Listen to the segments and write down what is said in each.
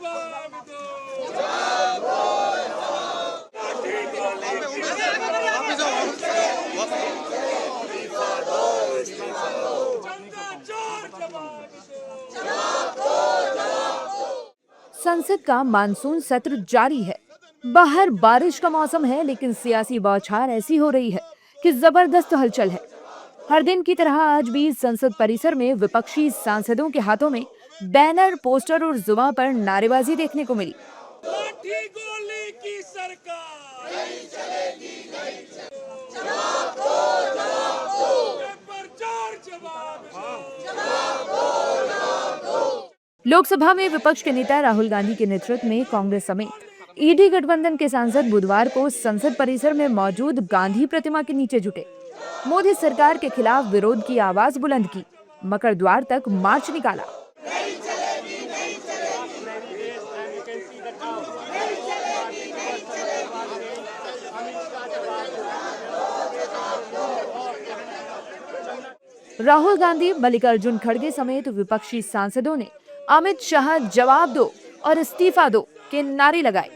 जवाब दो। जनता चोर जवाब दो। संसद का मानसून सत्र जारी है। बाहर बारिश का मौसम है, लेकिन सियासी बौछार ऐसी हो रही है कि जबरदस्त हलचल है। हर दिन की तरह आज भी संसद परिसर में विपक्षी सांसदों के हाथों में बैनर, पोस्टर और जुबान पर नारेबाजी देखने को मिली। लाठी गोली की सरकार नहीं चलेगी, नहीं चलेगी। पेपर चोर जवाब दो। लोकसभा में विपक्ष के नेता राहुल गांधी के नेतृत्व में कांग्रेस समेत ईडी गठबंधन के सांसद बुधवार को संसद परिसर में मौजूद गांधी प्रतिमा के नीचे जुटे। मोदी सरकार के खिलाफ विरोध की आवाज बुलंद की, मकर द्वार तक मार्च निकाला। राहुल गांधी, मल्लिकार्जुन खड़गे समेत विपक्षी सांसदों ने अमित शाह जवाब दो और इस्तीफा दो के नारे लगाए।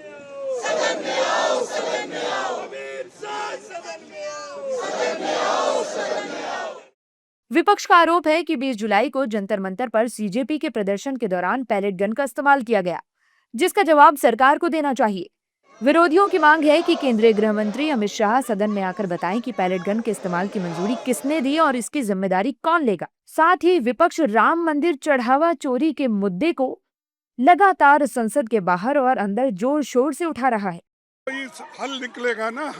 विपक्ष का आरोप है कि 20 जुलाई को जंतर मंतर पर सीजेपी के प्रदर्शन के दौरान पैलेट गन का इस्तेमाल किया गया, जिसका जवाब सरकार को देना चाहिए। विरोधियों की मांग है कि केंद्रीय गृह मंत्री अमित शाह सदन में आकर बताएं कि पैलेट गन के इस्तेमाल की मंजूरी किसने दी और इसकी जिम्मेदारी कौन लेगा। साथ ही विपक्ष राम मंदिर चढ़ावा चोरी के मुद्दे को लगातार संसद के बाहर और अंदर जोर शोर से उठा रहा है। हल निकलेगा ना,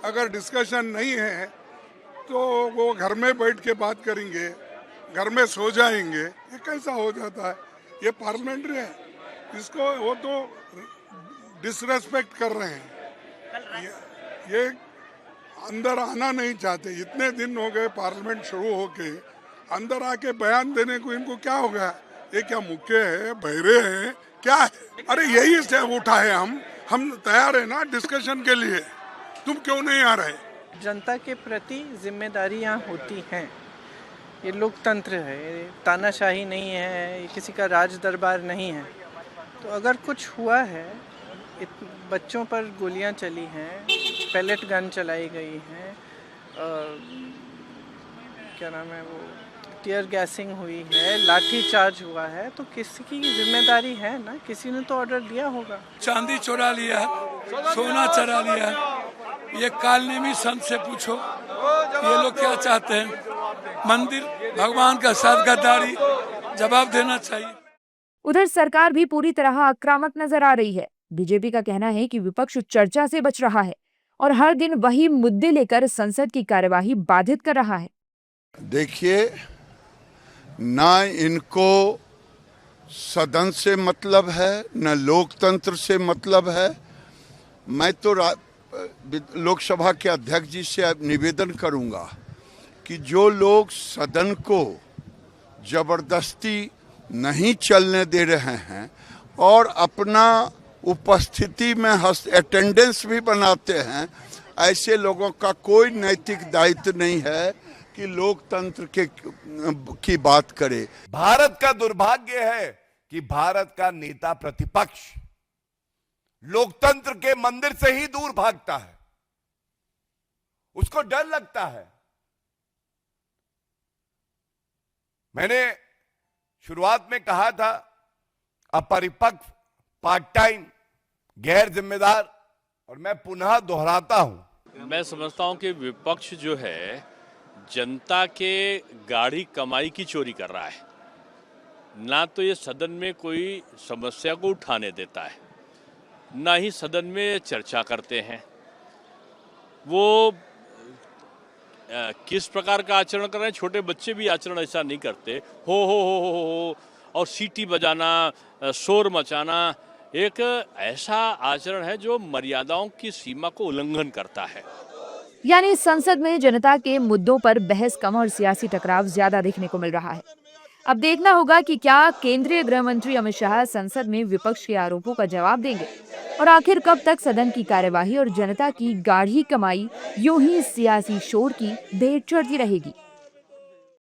अगर डिस्कशन नहीं है तो वो घर में बैठ के बात करेंगे, घर में सो जाएंगे। ये कैसा हो जाता है? ये पार्लियामेंट्री है, इसको वो तो डिसरेस्पेक्ट कर रहे हैं। ये अंदर आना नहीं चाहते। इतने दिन हो गए पार्लियामेंट शुरू होके, अंदर आके बयान देने को इनको क्या हो गया? ये क्या मुक्के है, बहरे हैं, क्या है? अरे यही से उठा है, हम तैयार है ना डिस्कशन के लिए, तुम क्यों नहीं आ रहे? जनता के प्रति जिम्मेदारियां होती हैं। ये लोकतंत्र है, ये तानाशाही नहीं है, ये किसी का राज दरबार नहीं है। तो अगर कुछ हुआ है, बच्चों पर गोलियां चली हैं, पैलेट गन चलाई गई हैं, क्या नाम है वो, टीयर गैसिंग हुई है, लाठी चार्ज हुआ है, तो किसी की जिम्मेदारी है ना, किसी ने तो ऑर्डर दिया होगा। चांदी चुरा लिया, सोना चुरा लिया, ये कालनेमी संत से पूछो ये लोग क्या चाहते हैं। मंदिर भगवान का साथ गद्दारी, जवाब देना चाहिए। उधर सरकार भी पूरी तरह आक्रामक नजर आ रही है। बीजेपी का कहना है कि विपक्ष चर्चा से बच रहा है और हर दिन वही मुद्दे लेकर संसद की कार्यवाही बाधित कर रहा है। देखिए, ना इनको सदन से मतलब है, न लोकतंत्र से मतलब है। मैं तो लोकसभा के अध्यक्ष जी से निवेदन करूंगा कि जो लोग सदन को जबरदस्ती नहीं चलने दे रहे हैं और अपना उपस्थिति में अटेंडेंस भी बनाते हैं, ऐसे लोगों का कोई नैतिक दायित्व नहीं है कि लोकतंत्र की बात करे। भारत का दुर्भाग्य है कि भारत का नेता प्रतिपक्ष लोकतंत्र के मंदिर से ही दूर भागता है। उसको डर लगता है। मैंने शुरुआत में कहा था, अपरिपक्व, पार्ट टाइम, गैर जिम्मेदार, और मैं पुनः दोहराता हूं। मैं समझता हूं कि विपक्ष जो है जनता के गाढ़ी कमाई की चोरी कर रहा है। ना तो ये सदन में कोई समस्या को उठाने देता है, ना ही सदन में चर्चा करते हैं। वो किस प्रकार का आचरण कर रहे हैं? छोटे बच्चे भी आचरण ऐसा नहीं करते। हो और सीटी बजाना, शोर मचाना एक ऐसा आचरण है जो मर्यादाओं की सीमा को उल्लंघन करता है। यानी संसद में जनता के मुद्दों पर बहस कम और सियासी टकराव ज्यादा देखने को मिल रहा है। अब देखना होगा कि क्या केंद्रीय गृह मंत्री अमित शाह संसद में विपक्ष के आरोपों का जवाब देंगे और आखिर कब तक सदन की कार्यवाही और जनता की गाढ़ी कमाई यूं ही सियासी शोर की भेंट चढ़ती रहेगी।